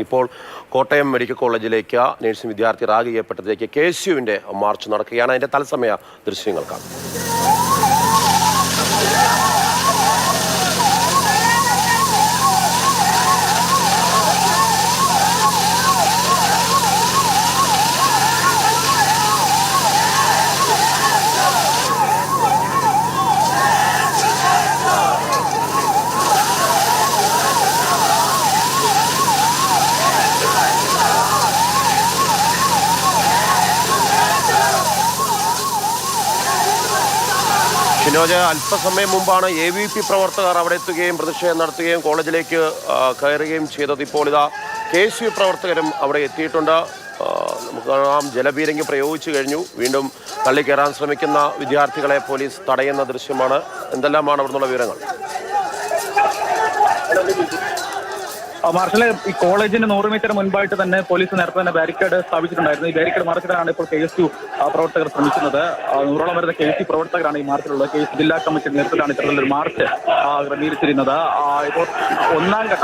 ഇപ്പോൾ കോട്ടയം മെഡിക്കൽ കോളേജിലേക്ക് നഴ്സിംഗ് വിദ്യാർത്ഥി റാഗ് ചെയ്യപ്പെട്ടതിലേക്ക് KSUവിന്റെ മാർച്ച് നടക്കുകയാണ്. അതിന്റെ തത്സമയ ദൃശ്യങ്ങൾ കാണാം. ഷിനോജ്, അല്പസമയം മുമ്പാണ് AVP പ്രവർത്തകർ അവിടെ എത്തുകയും പ്രതിഷേധം നടത്തുകയും കോളേജിലേക്ക് കയറുകയും ചെയ്തത്. ഇപ്പോൾ ഇതാ KSU പ്രവർത്തകരും അവിടെ എത്തിയിട്ടുണ്ട്. നമുക്ക് കാണാം, ജലപീരങ്കി പ്രയോഗിച്ചു കഴിഞ്ഞു. വീണ്ടും തള്ളിക്കയറാൻ ശ്രമിക്കുന്ന വിദ്യാർത്ഥികളെ പോലീസ് തടയുന്ന ദൃശ്യമാണ്. എന്തെല്ലാമാണ് അവിടെ നിന്നുള്ള വിവരങ്ങൾ? മാർഷലെ, ഈ കോളേജിന് 100 മീറ്റർ മുൻപായിട്ട് തന്നെ പോലീസ് നേരത്തെ തന്നെ ബാരിക്കേഡ് സ്ഥാപിച്ചിട്ടുണ്ടായിരുന്നു. ഈ ബാരിക്കേഡ് മറിച്ചിടാനാണ് ഇപ്പോൾ KSU പ്രവർത്തകർ ശ്രമിക്കുന്നത്. 100ഓളം വരുന്ന KSU പ്രവർത്തകരാണ് ഈ മാർച്ചിലുള്ളത്. KSU ജില്ലാ കമ്മിറ്റിയുടെ നേതൃത്വത്തിലാണ് ഇത്തരത്തിലൊരു മാർച്ച് ക്രമീകരിച്ചിരുന്നത്. ഇപ്പോൾ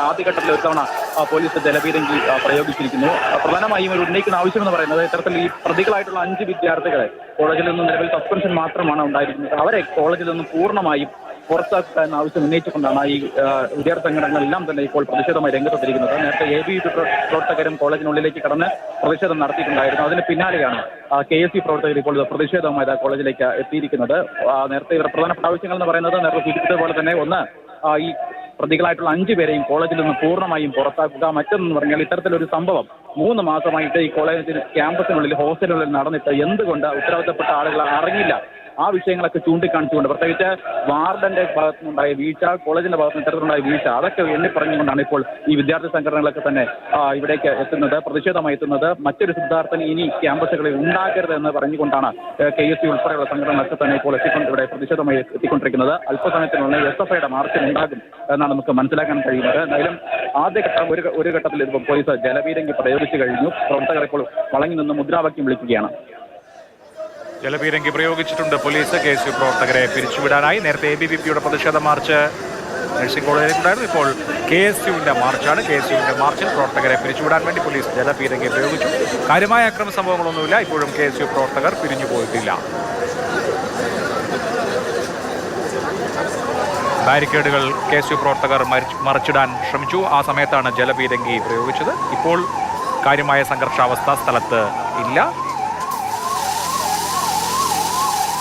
ആദ്യഘട്ടത്തിൽ ഒരു തവണ പോലീസ് ജലപീരങ്കി പ്രയോഗിച്ചിരിക്കുന്നു. പ്രധാനമായും ഒരു ഉന്നയിക്കുന്ന ആവശ്യമെന്ന് പറയുന്നത് ഇത്തരത്തിൽ ഈ പ്രതികളായിട്ടുള്ള 5 വിദ്യാർത്ഥികളെ കോളേജിൽ നിന്നും നിലവിൽ സസ്പെൻഷൻ മാത്രമാണ് ഉണ്ടായിരിക്കുന്നത്. അവരെ കോളേജിൽ നിന്നും പൂർണ്ണമായും പുറത്താക്കുക എന്ന ആവശ്യം ഉന്നയിച്ചുകൊണ്ടാണ് ഈ വിദ്യാർത്ഥി സംഘടനകളെല്ലാം തന്നെ ഇപ്പോൾ പ്രതിഷേധമായി രംഗത്തെത്തിയിരിക്കുന്നത്. നേരത്തെ AVP പ്രവർത്തകരും കോളേജിനുള്ളിലേക്ക് കടന്ന് പ്രതിഷേധം നടത്തിയിട്ടുണ്ടായിരുന്നു. അതിന് പിന്നാലെയാണ് KSU പ്രവർത്തകർ ഇപ്പോൾ പ്രതിഷേധവുമായി കോളേജിലേക്ക് എത്തിയിരിക്കുന്നത്. നേരത്തെ ഇവരുടെ പ്രധാനപ്പെട്ട ആവശ്യങ്ങൾ എന്ന് പറയുന്നത് നേരത്തെ സൂചിപ്പിച്ചതുപോലെ തന്നെ ഒന്ന്, ഈ പ്രതികളായിട്ടുള്ള 5 പേരെയും കോളേജിൽ നിന്ന് പൂർണ്ണമായും പുറത്താക്കുക. മറ്റൊന്നെന്ന് പറഞ്ഞാൽ ഇത്തരത്തിലൊരു സംഭവം 3 മാസമായിട്ട് ഈ കോളേജിൽ ക്യാമ്പസിനുള്ളിൽ ഹോസ്റ്റലുകളിൽ നടന്നിട്ട് എന്തുകൊണ്ട് ഉത്തരവാദിത്തപ്പെട്ട ആളുകൾ അറിഞ്ഞില്ല, ആ വിഷയങ്ങളൊക്കെ ചൂണ്ടിക്കാണിച്ചുകൊണ്ട് പ്രത്യേകിച്ച് വാർഡന്റെ ഭാഗത്തുനിന്നുണ്ടായ വീഴ്ച, കോളേജിന്റെ ഭാഗത്തുനിന്ന് ഇത്തരത്തിലുണ്ടായ വീഴ്ച, അതൊക്കെ എണ്ണി പറഞ്ഞുകൊണ്ടാണ് ഇപ്പോൾ ഈ വിദ്യാർത്ഥി സംഘടനകളൊക്കെ തന്നെ ഇവിടേക്ക് എത്തുന്നത്, പ്രതിഷേധമായി എത്തുന്നത്. മറ്റൊരു സിദ്ധാർത്ഥൻ ഇനി ക്യാമ്പസുകളിൽ ഉണ്ടാകരുത് എന്ന് പറഞ്ഞുകൊണ്ടാണ് KSU ഉൾപ്പെടെയുള്ള സംഘടനകളൊക്കെ തന്നെ ഇപ്പോൾ ഇവിടെ പ്രതിഷേധമായി എത്തിക്കൊണ്ടിരിക്കുന്നത്. അല്പസമയത്തിനുള്ള SFIയുടെ മാർച്ച് ഉണ്ടാകും എന്നാണ് നമുക്ക് മനസ്സിലാക്കാൻ കഴിയുന്നത്. എന്തായാലും ആദ്യഘട്ടം ഒരു ഘട്ടത്തിൽ ഇപ്പോൾ പോലീസ് ജലപീരങ്കി പ്രയോഗിച്ചു കഴിഞ്ഞു. പ്രവർത്തകർ ഇപ്പോൾ വളങ്ങി നിന്ന് മുദ്രാവാക്യം വിളിക്കുകയാണ്. ജലപീരങ്കി പ്രയോഗിച്ചിട്ടുണ്ട് പോലീസ് KSU പ്രവർത്തകരെ പിരിച്ചുവിടാനായി. നേരത്തെ ABVPയുടെ പ്രതിഷേധ മാർച്ച് നഴ്സിംഗ് കോളേജിലേക്കുണ്ടായിരുന്നു. ഇപ്പോൾ KSUവിന്റെ മാർച്ചാണ്. KSUവിന്റെ മാർച്ചിൽ പ്രവർത്തകരെ പിരിച്ചുവിടാൻ വേണ്ടി പോലീസ് ജലപീരങ്കി പ്രയോഗിച്ചു. കാര്യമായ അക്രമ സംഭവങ്ങളൊന്നുമില്ല. ഇപ്പോഴും KSU പ്രവർത്തകർ പിരിഞ്ഞുപോയിട്ടില്ല. ബാരിക്കേഡുകൾ KSU പ്രവർത്തകർ മറിച്ചിടാൻ ശ്രമിച്ചു. ആ സമയത്താണ് ജലപീരങ്കി പ്രയോഗിച്ചത്. ഇപ്പോൾ കാര്യമായ സംഘർഷാവസ്ഥ സ്ഥലത്ത് ഇല്ല.